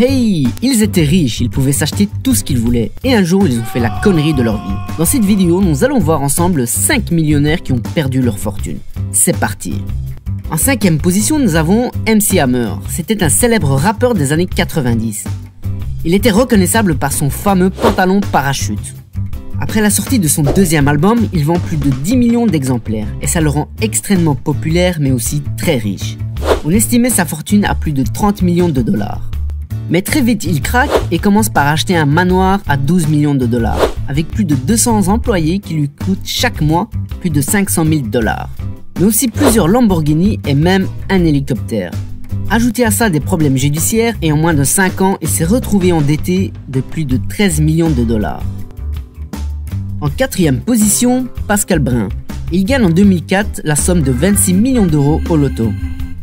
Hey, ils étaient riches, ils pouvaient s'acheter tout ce qu'ils voulaient, et un jour ils ont fait la connerie de leur vie. Dans cette vidéo, nous allons voir ensemble 5 millionnaires qui ont perdu leur fortune. C'est parti. En 5e position, nous avons MC Hammer. C'était un célèbre rappeur des années 90. Il était reconnaissable par son fameux pantalon parachute. Après la sortie de son 2e album, il vend plus de 10 millions d'exemplaires, et ça le rend extrêmement populaire mais aussi très riche. On estimait sa fortune à plus de 30 millions de dollars. Mais très vite, il craque et commence par acheter un manoir à 12 millions de dollars, avec plus de 200 employés qui lui coûtent chaque mois plus de 500 000 dollars. Mais aussi plusieurs Lamborghini et même un hélicoptère. Ajoutez à ça des problèmes judiciaires et en moins de 5 ans, il s'est retrouvé endetté de plus de 13 millions de dollars. En 4e position, Pascal Brun. Il gagne en 2004 la somme de 26 millions d'euros au loto.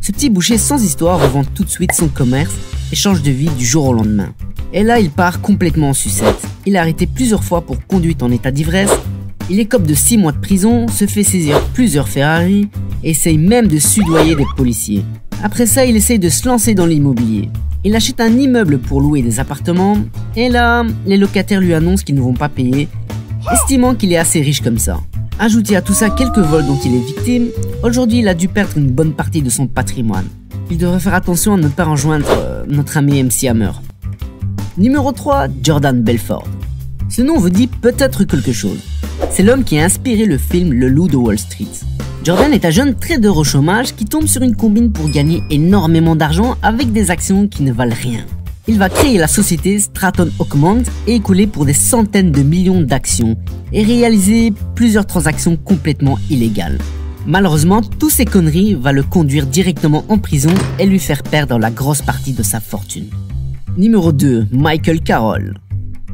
Ce petit boucher sans histoire revend tout de suite son commerce et change de vie du jour au lendemain. Et là, il part complètement en sucette. Il est arrêté plusieurs fois pour conduite en état d'ivresse, il écope de 6 mois de prison, se fait saisir plusieurs Ferrari et essaye même de sudoyer des policiers. Après ça, il essaye de se lancer dans l'immobilier. Il achète un immeuble pour louer des appartements et là, les locataires lui annoncent qu'ils ne vont pas payer, estimant qu'il est assez riche comme ça. Ajoutez à tout ça quelques vols dont il est victime, aujourd'hui il a dû perdre une bonne partie de son patrimoine. Il devrait faire attention à ne pas rejoindre notre ami MC Hammer. Numéro 3, Jordan Belfort. Ce nom vous dit peut-être quelque chose. C'est l'homme qui a inspiré le film Le Loup de Wall Street. Jordan est un jeune trader au chômage qui tombe sur une combine pour gagner énormément d'argent avec des actions qui ne valent rien. Il va créer la société Stratton Oakmont et écouler pour des centaines de millions d'actions et réaliser plusieurs transactions complètement illégales. Malheureusement, toutes ces conneries vont le conduire directement en prison et lui faire perdre la grosse partie de sa fortune. Numéro 2, Michael Carroll.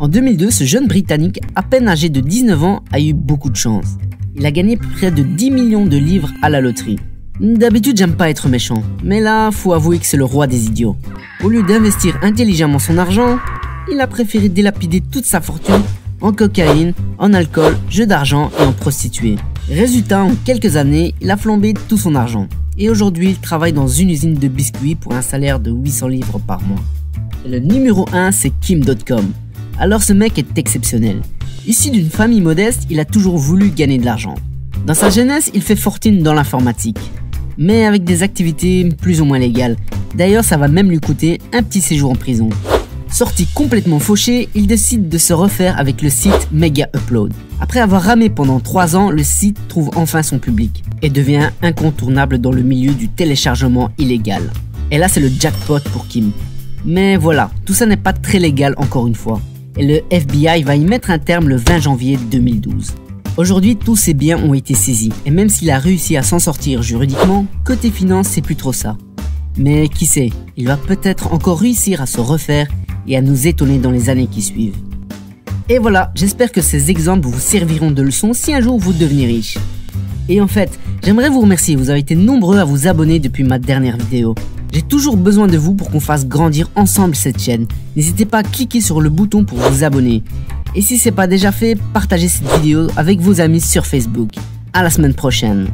En 2002, ce jeune Britannique, à peine âgé de 19 ans, a eu beaucoup de chance. Il a gagné près de 10 millions de livres à la loterie. D'habitude, j'aime pas être méchant, mais là, faut avouer que c'est le roi des idiots. Au lieu d'investir intelligemment son argent, il a préféré dilapider toute sa fortune en cocaïne, en alcool, jeux d'argent et en prostituées. Résultat, en quelques années, il a flambé tout son argent. Et aujourd'hui, il travaille dans une usine de biscuits pour un salaire de 800 livres par mois. Et le numéro 1, c'est Kim Dotcom. Alors ce mec est exceptionnel. Issu d'une famille modeste, il a toujours voulu gagner de l'argent. Dans sa jeunesse, il fait fortune dans l'informatique, mais avec des activités plus ou moins légales. D'ailleurs, ça va même lui coûter un petit séjour en prison. Sorti complètement fauché, il décide de se refaire avec le site Mega Upload. Après avoir ramé pendant 3 ans, le site trouve enfin son public et devient incontournable dans le milieu du téléchargement illégal. Et là, c'est le jackpot pour Kim. Mais voilà, tout ça n'est pas très légal encore une fois. Et le FBI va y mettre un terme le 20 janvier 2012. Aujourd'hui, tous ses biens ont été saisis, et même s'il a réussi à s'en sortir juridiquement, côté finance, c'est plus trop ça. Mais qui sait, il va peut-être encore réussir à se refaire et à nous étonner dans les années qui suivent. Et voilà, j'espère que ces exemples vous serviront de leçon si un jour vous devenez riche. Et en fait, j'aimerais vous remercier, vous avez été nombreux à vous abonner depuis ma dernière vidéo. J'ai toujours besoin de vous pour qu'on fasse grandir ensemble cette chaîne. N'hésitez pas à cliquer sur le bouton pour vous abonner. Et si ce n'est pas déjà fait, partagez cette vidéo avec vos amis sur Facebook. À la semaine prochaine.